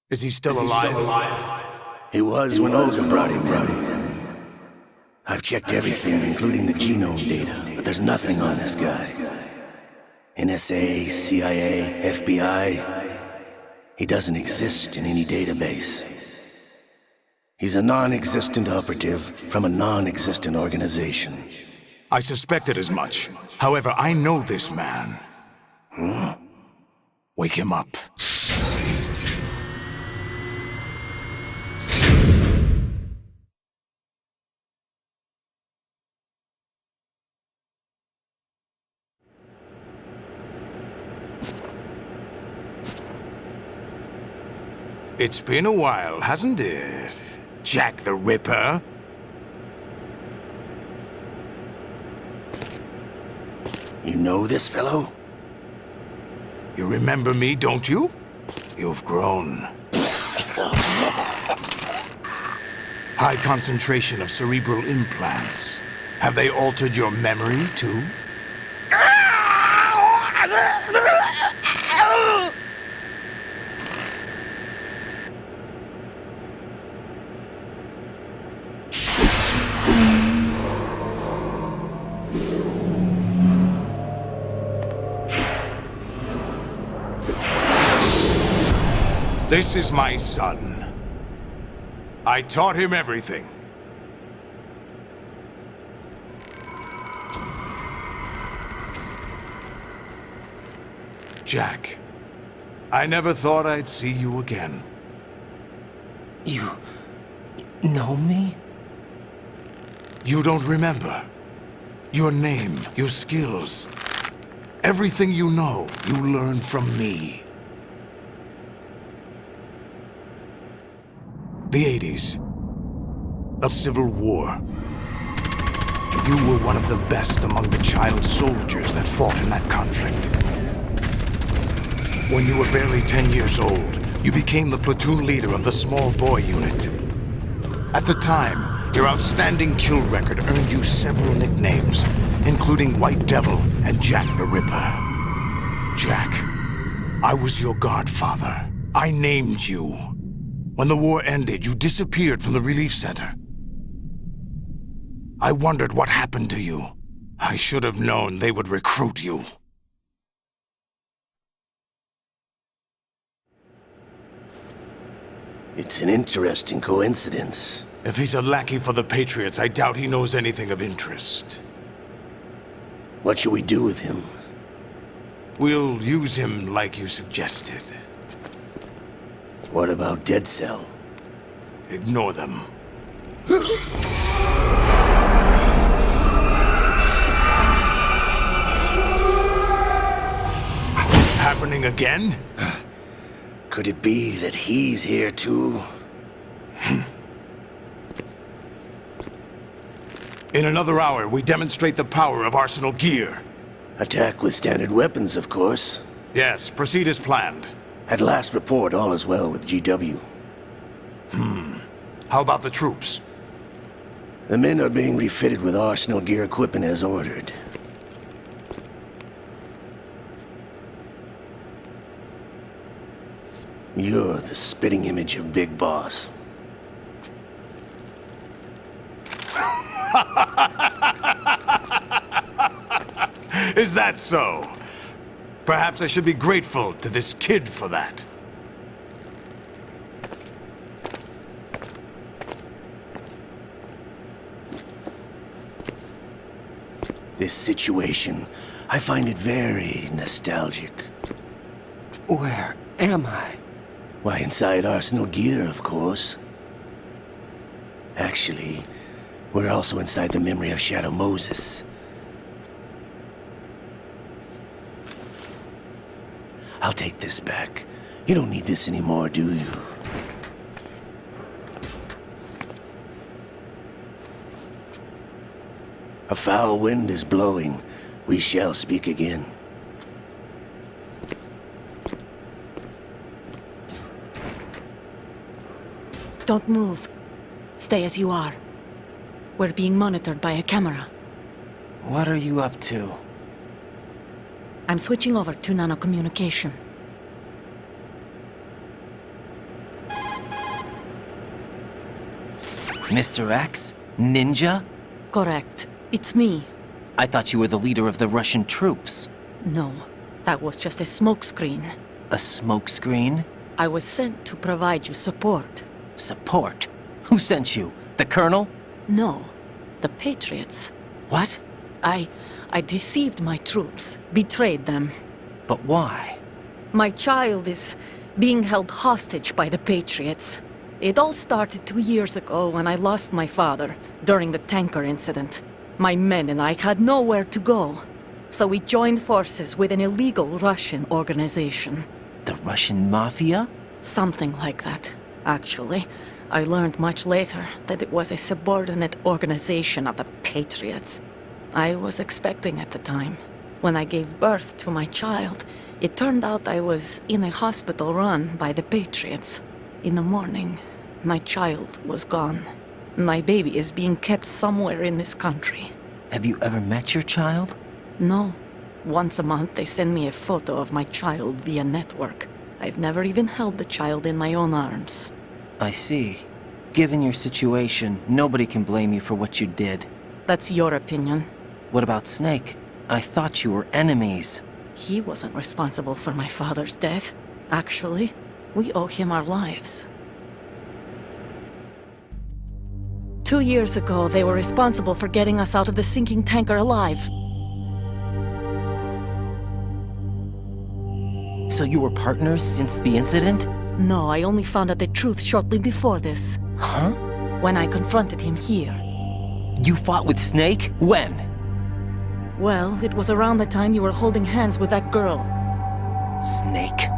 Is he still alive? He was when Olga brought him in. I've checked everything, including the genome data, but there's nothing on this guy. NSA, CIA, FBI. He doesn't exist in any database. He's a non-existent operative from a non-existent organization. I suspected as much. However, I know this man. Wake him up. It's been a while, hasn't it? Jack the Ripper? You know this fellow? You remember me, don't you? You've grown. High concentration of cerebral implants. Have they altered your memory, too? This is my son. I taught him everything. Jack, I never thought I'd see you again. You know me? You don't remember. Your name, your skills. Everything you know, you learned from me. The 80s. The Civil War. You were one of the best among the child soldiers that fought in that conflict. When you were barely 10 years old, you became the platoon leader of the small boy unit. At the time, your outstanding kill record earned you several nicknames, including White Devil and Jack the Ripper. Jack, I was your godfather. I named you. When the war ended, you disappeared from the relief center. I wondered what happened to you. I should have known they would recruit you. It's an interesting coincidence. If he's a lackey for the Patriots, I doubt he knows anything of interest. What should we do with him? We'll use him like you suggested. What about Dead Cell? Ignore them. Happening again? Could it be that he's here too? In another hour, we demonstrate the power of Arsenal gear. Attack with standard weapons, of course. Yes, proceed as planned. At last report, all is well with GW. How about the troops? The men are being refitted with Arsenal gear equipment as ordered. You're the spitting image of Big Boss. Is that so? Perhaps I should be grateful to this kid for that. This situation, I find it very nostalgic. Where am I? Why, inside Arsenal gear, of course. Actually, we're also inside the memory of Shadow Moses. I'll take this back. You don't need this anymore, do you? A foul wind is blowing. We shall speak again. Don't move. Stay as you are. We're being monitored by a camera. What are you up to? I'm switching over to nanocommunication. Mr. X? Ninja? Correct. It's me. I thought you were the leader of the Russian troops. No, that was just a smokescreen. A smokescreen? I was sent to provide you support. Support? Who sent you? The Colonel? No, the Patriots. What? I deceived my troops, betrayed them. But why? My child is being held hostage by the Patriots. It all started 2 years ago when I lost my father during the tanker incident. My men and I had nowhere to go, so we joined forces with an illegal Russian organization. The Russian Mafia? Something like that, actually. I learned much later that it was a subordinate organization of the Patriots. I was expecting at the time. When I gave birth to my child, it turned out I was in a hospital run by the Patriots. In the morning, my child was gone. My baby is being kept somewhere in this country. Have you ever met your child? No. Once a month, they send me a photo of my child via network. I've never even held the child in my own arms. I see. Given your situation, nobody can blame you for what you did. That's your opinion. What about Snake? I thought you were enemies. He wasn't responsible for my father's death. Actually, we owe him our lives. 2 years ago, they were responsible for getting us out of the sinking tanker alive. So you were partners since the incident? No, I only found out the truth shortly before this. Huh? When I confronted him here. You fought with Snake? When? Well, it was around the time you were holding hands with that girl. Snake.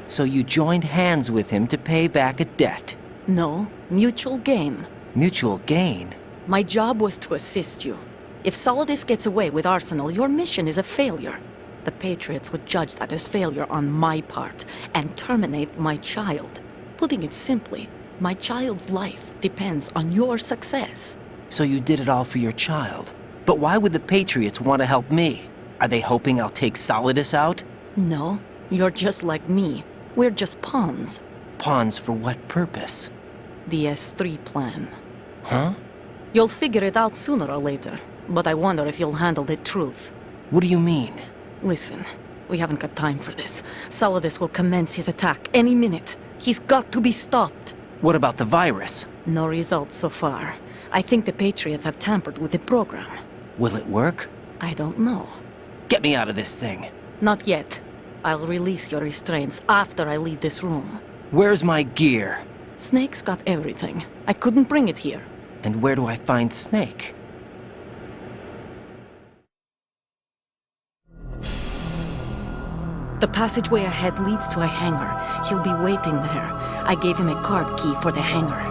So you joined hands with him to pay back a debt? No, mutual gain. Mutual gain? My job was to assist you. If Solidus gets away with Arsenal, your mission is a failure. The Patriots would judge that as failure on my part and terminate my child. Putting it simply, my child's life depends on your success. So you did it all for your child. But why would the Patriots want to help me? Are they hoping I'll take Solidus out? No, you're just like me. We're just pawns. Pawns for what purpose? The S3 plan. Huh? You'll figure it out sooner or later, but I wonder if you'll handle the truth. What do you mean? Listen, we haven't got time for this. Solidus will commence his attack any minute. He's got to be stopped. What about the virus? No results so far. I think the Patriots have tampered with the program. Will it work? I don't know. Get me out of this thing. Not yet. I'll release your restraints after I leave this room. Where's my gear? Snake's got everything. I couldn't bring it here. And where do I find Snake? The passageway ahead leads to a hangar. He'll be waiting there. I gave him a card key for the hangar.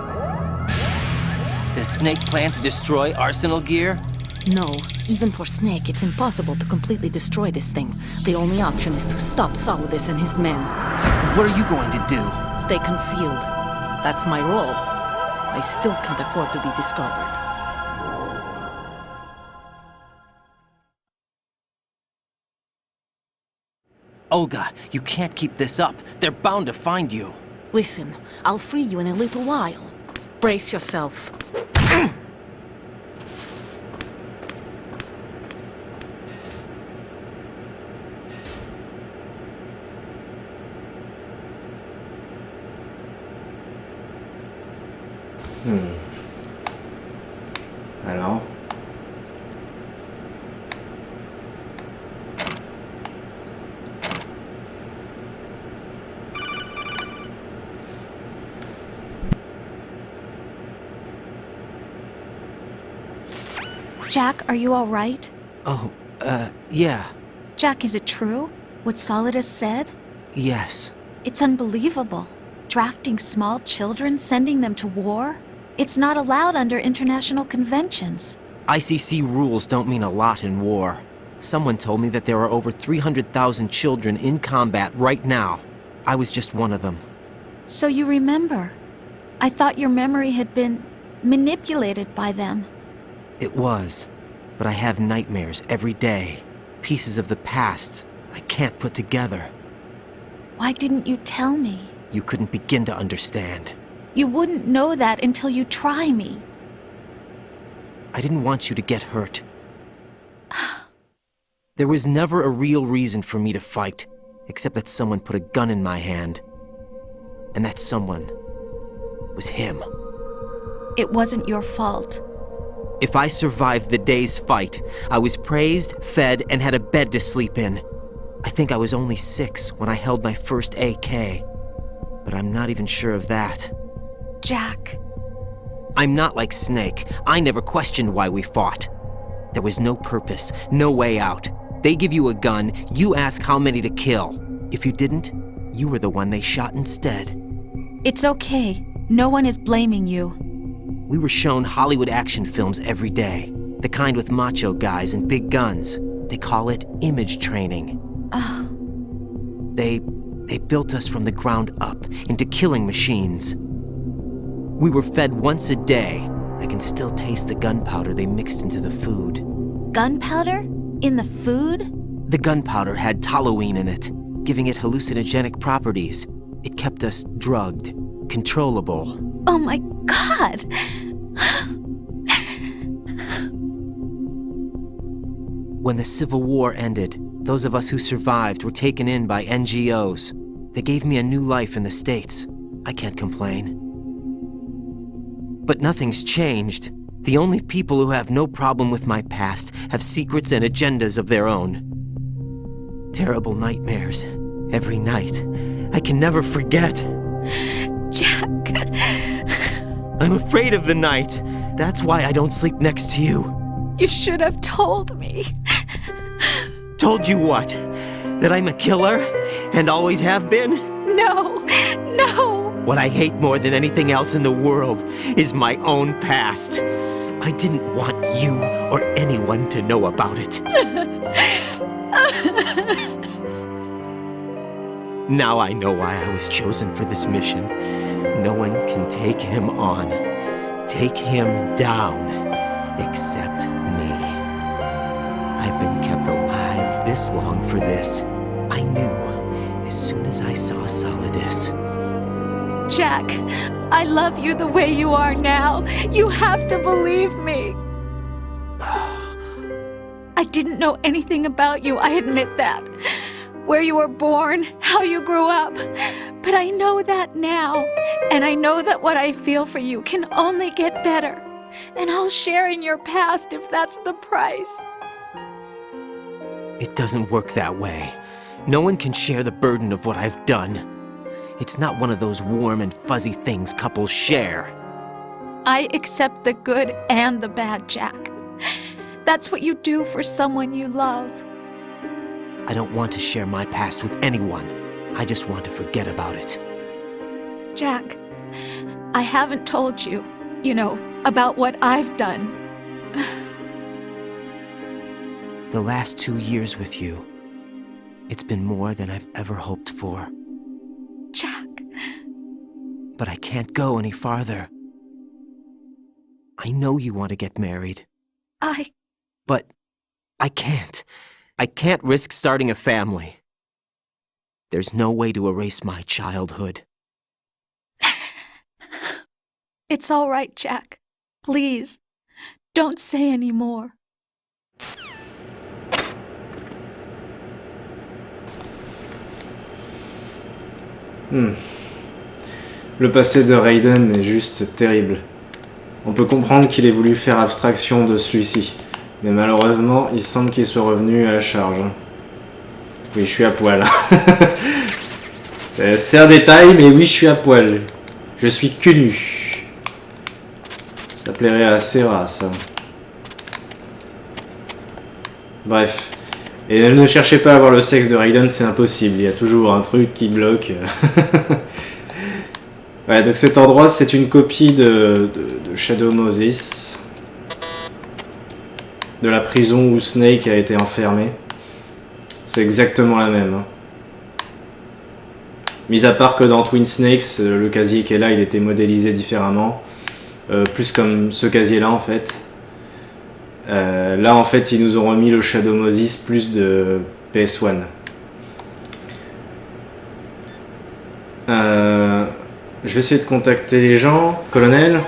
Does Snake plan to destroy Arsenal gear? No, even for Snake, it's impossible to completely destroy this thing. The only option is to stop Solidus and his men. What are you going to do? Stay concealed. That's my role. I still can't afford to be discovered. Olga, you can't keep this up. They're bound to find you. Listen, I'll free you in a little while. Brace yourself. Hello? Jack, are you all right? Oh, yeah. Jack, is it true? What Solidus said? Yes. It's unbelievable. Drafting small children, sending them to war? It's not allowed under international conventions. ICC rules don't mean a lot in war. Someone told me that there are over 300,000 children in combat right now. I was just one of them. So you remember. I thought your memory had been manipulated by them. It was. But I have nightmares every day. Pieces of the past. I can't put together. Why didn't you tell me? You couldn't begin to understand. You wouldn't know that until you try me. I didn't want you to get hurt. There was never a real reason for me to fight, except that someone put a gun in my hand. And that someone was him. It wasn't your fault. If I survived the day's fight, I was praised, fed, and had a bed to sleep in. I think I was only 6 when I held my first AK. But I'm not even sure of that. Jack. I'm not like Snake. I never questioned why we fought. There was no purpose, no way out. They give you a gun, you ask how many to kill. If you didn't, you were the one they shot instead. It's okay. No one is blaming you. We were shown Hollywood action films every day. The kind with macho guys and big guns. They call it image training. Ugh. They built us from the ground up into killing machines. We were fed once a day. I can still taste the gunpowder they mixed into the food. Gunpowder? In the food? The gunpowder had toluene in it, giving it hallucinogenic properties. It kept us drugged, controllable. Oh my God! When the Civil War ended, those of us who survived were taken in by NGOs. They gave me a new life in the States. I can't complain. But nothing's changed. The only people who have no problem with my past have secrets and agendas of their own. Terrible nightmares. Every night. I can never forget. Jack. I'm afraid of the night. That's why I don't sleep next to you. You should have told me. Told you what? That I'm a killer? And always have been? No. No. What I hate more than anything else in the world is my own past. I didn't want you or anyone to know about it. Now I know why I was chosen for this mission. No one can take him on, take him down, except me. I've been kept alive this long for this. I knew as soon as I saw Solidus. Jack, I love you the way you are now. You have to believe me. I didn't know anything about you, I admit that. Where you were born, how you grew up. But I know that now. And I know that what I feel for you can only get better. And I'll share in your past if that's the price. It doesn't work that way. No one can share the burden of what I've done. It's not one of those warm and fuzzy things couples share. I accept the good and the bad, Jack. That's what you do for someone you love. I don't want to share my past with anyone. I just want to forget about it. Jack, I haven't told you, about what I've done. The last 2 years with you, it's been more than I've ever hoped for. Jack. But I can't go any farther. I know you want to get married. But I can't. I can't risk starting a family. There's no way to erase my childhood. It's all right, Jack. Please, don't say any more. Le passé de Raiden est juste terrible. On peut comprendre qu'il ait voulu faire abstraction de celui-ci, mais malheureusement, il semble qu'il soit revenu à la charge. Oui, je suis à poil. C'est un détail, mais oui, je suis à poil. Je suis cul nu. Ça plairait à Serra, ça. Bref. Et ne cherchez pas à voir le sexe de Raiden, c'est impossible. Il y a toujours un truc qui bloque. Ouais, donc cet endroit, c'est une copie de Shadow Moses. De la prison où Snake a été enfermé. C'est exactement la même. Mis à part que dans Twin Snakes, le casier qui est là, il était modélisé différemment. Plus comme ce casier-là, en fait. Là, en fait, ils nous ont remis le Shadow Moses plus de PS1. Je vais essayer de contacter les gens. Colonel.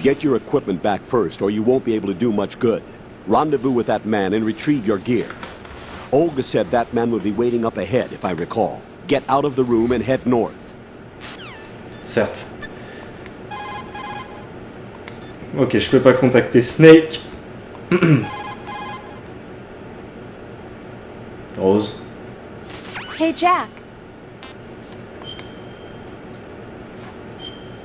Get your equipment back first, or you won't be able to do much good. Rendezvous with that man and retrieve your gear. Olga said that man would be waiting up ahead, if I recall. Get out of the room and head north. Certes. Ok, je peux pas contacter Snake. Rose. Hey, Jack.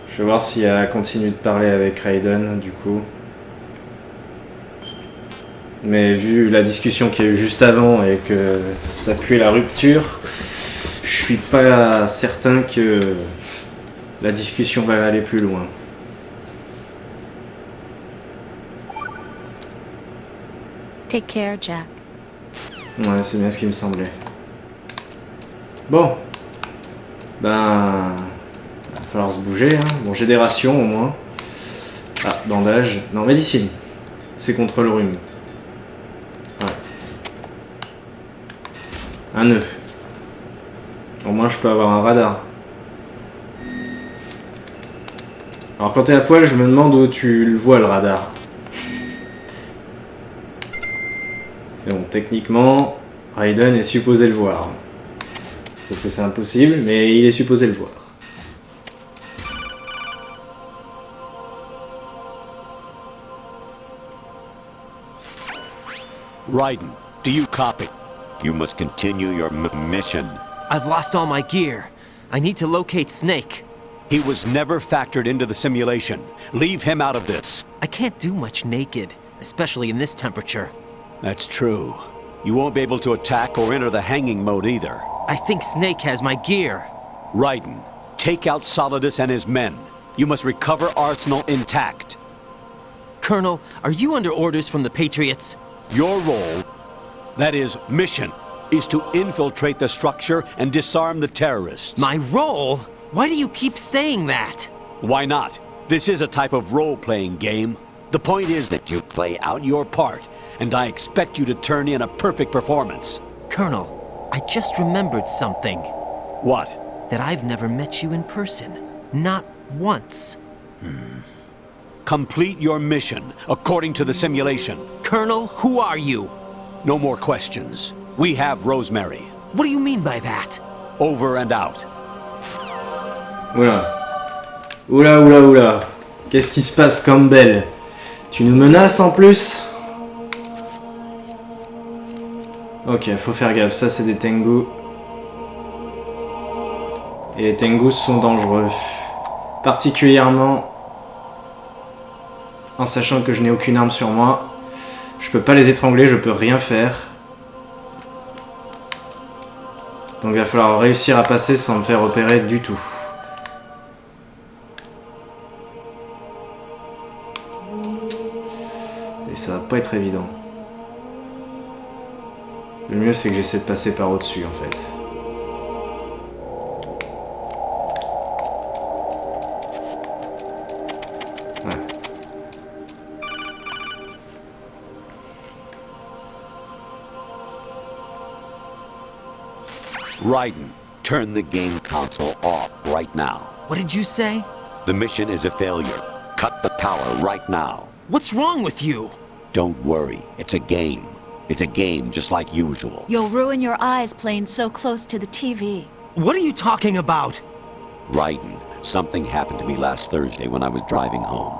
Je vais voir si elle continue de parler avec Raiden, du coup. Mais vu la discussion qu'il y a eu juste avant et que ça pue la rupture, je suis pas certain que la discussion va aller plus loin. Take care, Jack. Ouais, c'est bien ce qui me semblait. Bon. Ben... Il va falloir se bouger, hein. Bon, j'ai des rations au moins. Ah, bandage. Non, médecine. C'est contre le rhume. Ouais. Un nœud. Au moins, je peux avoir un radar. Alors, quand t'es à poil, je me demande où tu le vois, le radar. Mais bon, techniquement, Raiden est supposé le voir. Sauf que c'est impossible, mais il est supposé le voir. Raiden, do you copy? You must continue your mission. I've lost all my gear. I need to locate Snake. He was never factored into the simulation. Leave him out of this. I can't do much naked, especially in this temperature. That's true. You won't be able to attack or enter the hanging mode either. I think Snake has my gear. Raiden, take out Solidus and his men. You must recover Arsenal intact. Colonel, are you under orders from the Patriots? Your role, that is, mission, is to infiltrate the structure and disarm the terrorists. My role? Why do you keep saying that? Why not? This is a type of role-playing game. The point is that you play out your part, and I expect you to turn in a perfect performance. Colonel, I just remembered something. What? That I've never met you in person. Not once. Complete your mission, according to the simulation. Colonel, who are you? No more questions. We have Rosemary. What do you mean by that? Over and out. Oula. Oula, oula, oula. Qu'est-ce qui se passe, Campbell? Tu nous menaces en plus? Ok, faut faire gaffe. Ça, c'est des Tengu. Et les Tengus sont dangereux. Particulièrement en sachant que je n'ai aucune arme sur moi. Je peux pas les étrangler, je peux rien faire. Donc il va falloir réussir à passer sans me faire repérer du tout. Et ça va pas être évident. Le mieux c'est que j'essaie de passer par au-dessus en fait. Ouais. Raiden, turn the game console off right now. What did you say? The mission is a failure. Cut the power right now. What's wrong with you? Don't worry, it's a game. It's a game just like usual. You'll ruin your eyes playing so close to the TV. What are you talking about? Raiden, something happened to me last Thursday when I was driving home.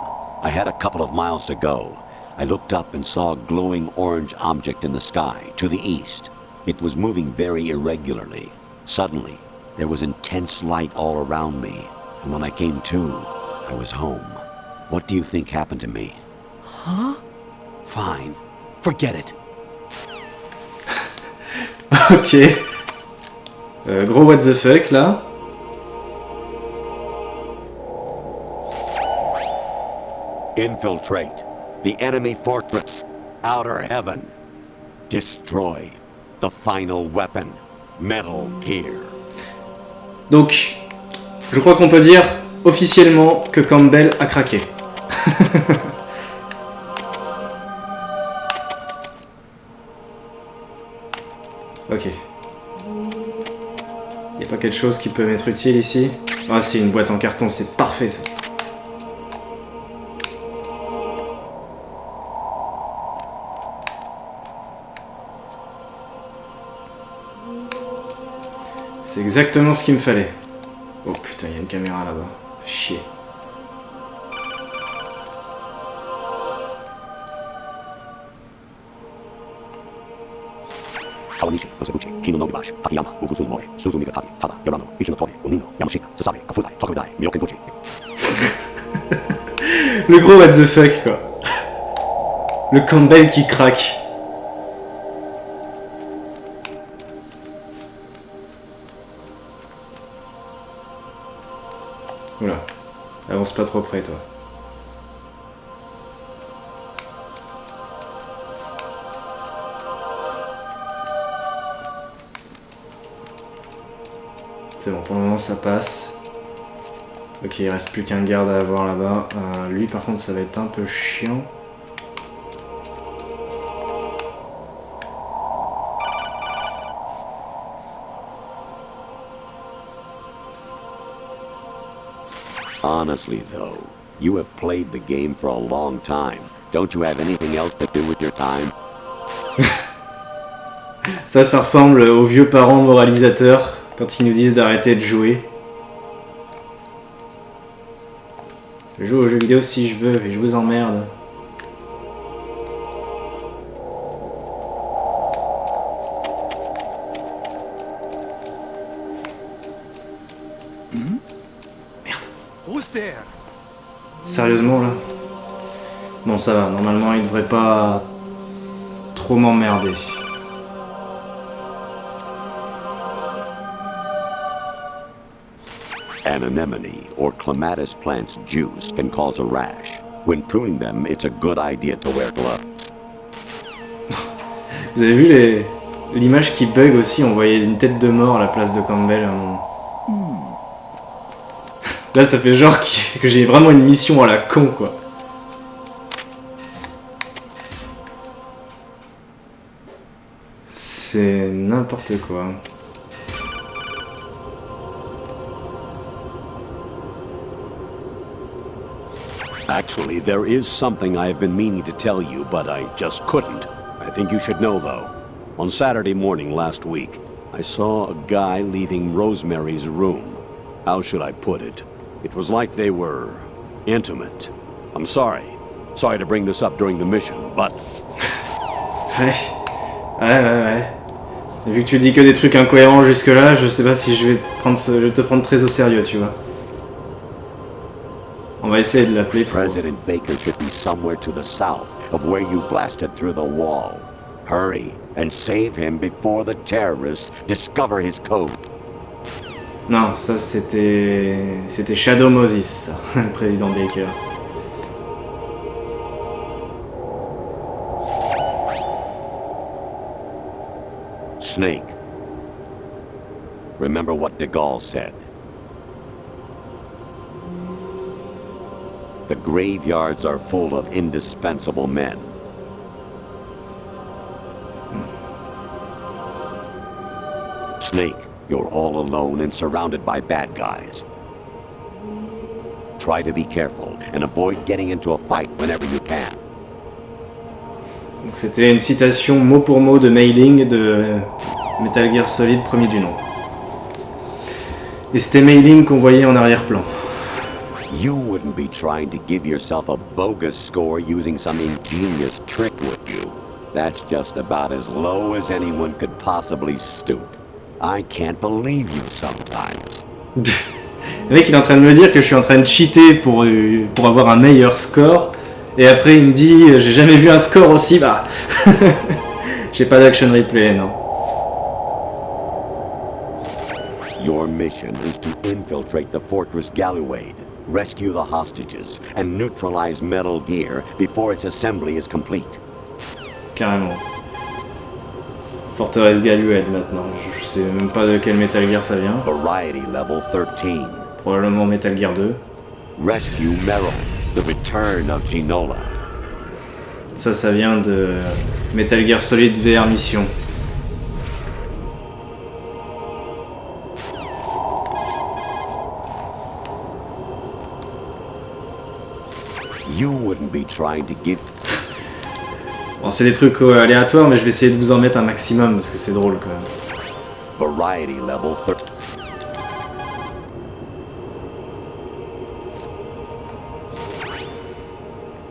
I had a couple of miles to go. I looked up and saw a glowing orange object in the sky, to the east. It was moving very irregularly. Suddenly, there was intense light all around me, and when I came to, I was home. What do you think happened to me? Huh? Fine. Forget it. Ok. Gros what the fuck là. Infiltrate the enemy fortress, outer heaven. Destroy the final weapon, Metal Gear. Donc, je crois qu'on peut dire officiellement que Campbell a craqué. Ok. Y a pas quelque chose qui peut m'être utile ici? Ah si, une boîte en carton, c'est parfait ça. C'est exactement ce qu'il me fallait. Oh putain, il y a une caméra là-bas. Chier. Kawanishi, Osabuchi, Kino no Gibashi, Takayama, Ugusu Mori, Suzumi Gatari, Tada, Yorano, Ichino Tori, Onino, Yamashita, Sasame, Kafudai, Tokudai, Miyokenbuchi. Le gros what the fuck quoi. Le Campbell qui craque. Oula, avance pas trop près toi. C'est bon, pour le moment ça passe. Ok, il reste plus qu'un garde à avoir là-bas. Lui par contre ça va être un peu chiant. Honestly, though, you have played the game for a long time. Don't you have anything else to do with your time? Ça ressemble aux vieux parents moralisateurs quand ils nous disent d'arrêter de jouer. Je joue aux jeux vidéo si je veux et je vous emmerde. Sérieusement là? Bon ça va, normalement il devrait pas trop m'emmerder. An anemone or clematis plant's juice can cause a rash. When pruning them, it's a good idea to wear gloves. Vous avez vu l'image qui bug aussi? On voyait une tête de mort à la place de Campbell à un moment. Là ça fait genre que j'ai vraiment une mission à la con quoi. C'est n'importe quoi. Actually, there is something I have been meaning to tell you, but I just couldn't. I think you should know, though. On Saturday morning last week, I saw a guy leaving Rosemary's room. How should I put it? It was like they were intimate. I'm sorry. Sorry to bring this up during the mission, but... Ouais. Et vu que tu dis que des trucs incohérents jusque-là, je sais pas si je vais te prendre très au sérieux, tu vois. On va essayer de l'appeler. President Baker should be somewhere to the south of where you blasted through the wall. Hurry and save him before the terrorists discover his code. Non, ça c'était Shadow Moses, ça, le président Baker. Snake. Remember what de Gaulle said. The graveyards are full of indispensable men. Snake, you're all alone and surrounded by bad guys. Try to be careful and avoid getting into a fight whenever you can. Donc c'était une citation mot pour mot de mailing de Metal Gear Solid premier du nom. Et c'était mailing qu'on voyait en arrière-plan. You wouldn't be trying to give yourself a bogus score using some ingenious trick, would you? That's just about as low as anyone could possibly stoop. I can't believe you sometimes. Le mec il est en train de me dire que je suis en train de cheater pour avoir un meilleur score. Et après il me dit j'ai jamais vu un score aussi bas. J'ai pas d'action replay, non. Your mission is to infiltrate the Fortress Galluade, rescue the hostages, and neutralize Metal Gear before its assembly is complete. Carrément. Forteresse Galluade maintenant. Je sais même pas de quel Metal Gear ça vient. Variety level 13. Probablement Metal Gear 2. Rescue Merrill, the return of Ginola. Ça vient de Metal Gear Solid VR Mission. You wouldn't be trying to give... Bon, c'est des trucs aléatoires, mais je vais essayer de vous en mettre un maximum parce que c'est drôle quand même. Variety level 30.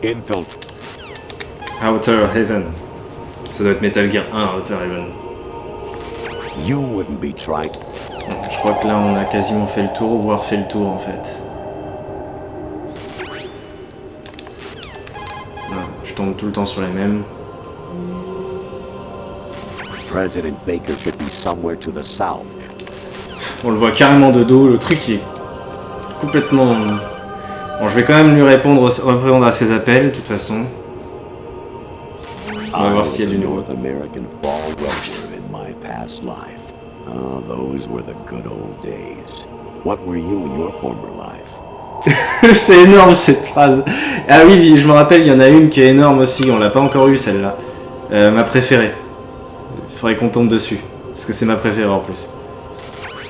Infiltrate. Outer Heaven. Ça doit être Metal Gear 1, Outer Heaven. You wouldn't be trying... Bon, je crois que là on a quasiment fait le tour, voire fait le tour en fait. Non, je tombe tout le temps sur les mêmes. President Baker should be somewhere to the south. On le voit carrément de dos, le truc il est complètement... Bon, je vais quand même lui répondre à ses appels, de toute façon. On va voir s'il y a du nouveau. North American fall welder in my past life. Oh, those were the good old days. What were you in your former life? C'est énorme cette phrase. Ah oui, je me rappelle, il y en a une qui est énorme aussi, on l'a pas encore eu celle-là. Ma préférée. Il faudrait qu'on tombe dessus, parce que c'est ma préférée en plus.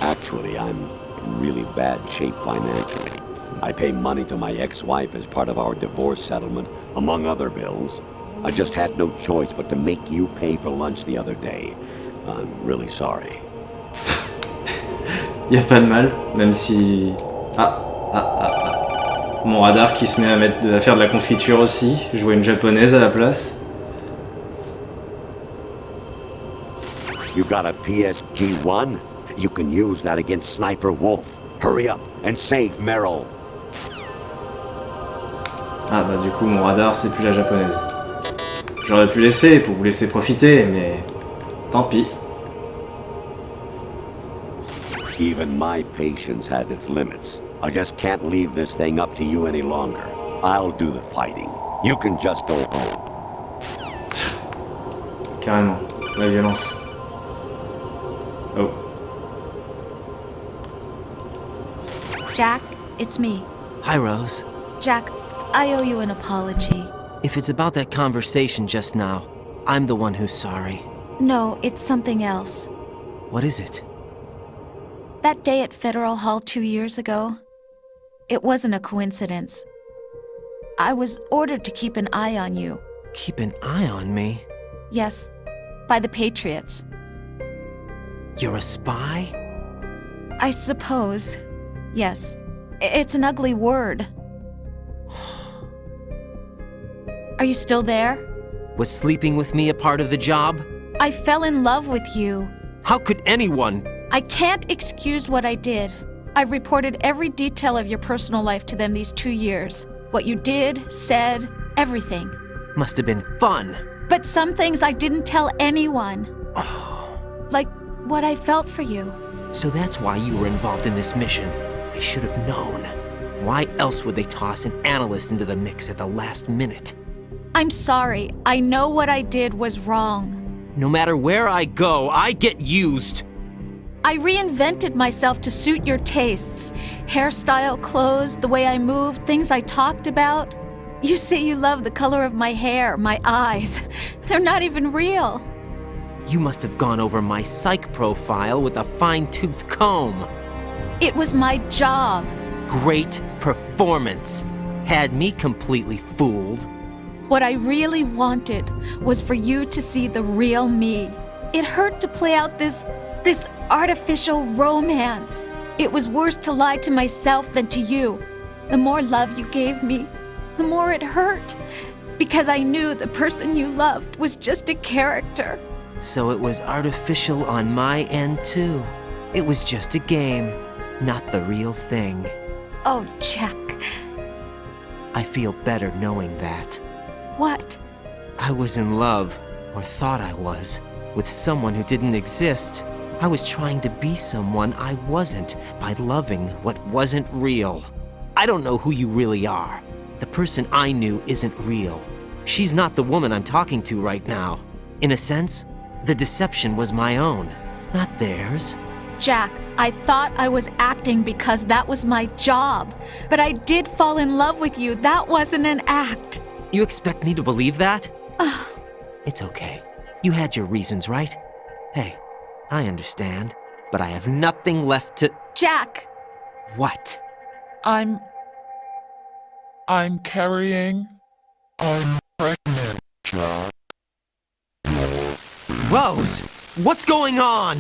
Actually, I'm in really bad shape financially. I pay money to my ex-wife as part of our divorce settlement, among other bills. I just had no choice but to make you pay for lunch the other day. I'm really sorry. Y a pas de mal, même si... Mon radar qui se met à faire de la confiture aussi. Jouer une japonaise à la place. You got a PSG-1? You can use that against Sniper Wolf. Hurry up and save Merrill. Ah bah du coup mon radar c'est plus la japonaise. J'aurais pu laisser pour vous laisser profiter, mais tant pis. Even my patience has its limits. I just can't leave this thing up to you any longer. I'll do the fighting. You can just go home. Carrément, la violence. Oh. Jack, it's me. Hi, Rose. Jack, I owe you an apology. If it's about that conversation just now, I'm the one who's sorry. No, it's something else. What is it? That day at Federal Hall 2 years ago, it wasn't a coincidence. I was ordered to keep an eye on you. Keep an eye on me? Yes, by the Patriots. You're a spy? I suppose. Yes. It's an ugly word. Are you still there? Was sleeping with me a part of the job? I fell in love with you. How could anyone? I can't excuse what I did. I've reported every detail of your personal life to them these 2 years. What you did, said, everything. Must have been fun. But some things I didn't tell anyone. Like what I felt for you. So that's why you were involved in this mission. I should have known. Why else would they toss an analyst into the mix at the last minute? I'm sorry. I know what I did was wrong. No matter where I go, I get used. I reinvented myself to suit your tastes. Hairstyle, clothes, the way I moved, things I talked about. You say you love the color of my hair, my eyes. They're not even real. You must have gone over my psych profile with a fine-tooth comb. It was my job. Great performance. Had me completely fooled. What I really wanted was for you to see the real me. It hurt to play out this artificial romance. It was worse to lie to myself than to you. The more love you gave me, the more it hurt. Because I knew the person you loved was just a character. So it was artificial on my end too. It was just a game, not the real thing. Oh, Jack. I feel better knowing that. What? I was in love, or thought I was, with someone who didn't exist. I was trying to be someone I wasn't by loving what wasn't real. I don't know who you really are. The person I knew isn't real. She's not the woman I'm talking to right now. In a sense, the deception was my own, not theirs. Jack, I thought I was acting because that was my job. But I did fall in love with you. That wasn't an act. You expect me to believe that? It's okay. You had your reasons, right? Hey, I understand, but I have nothing left to... Jack! What? I'm I'm carrying. I'm pregnant, John. Rose, what's going on?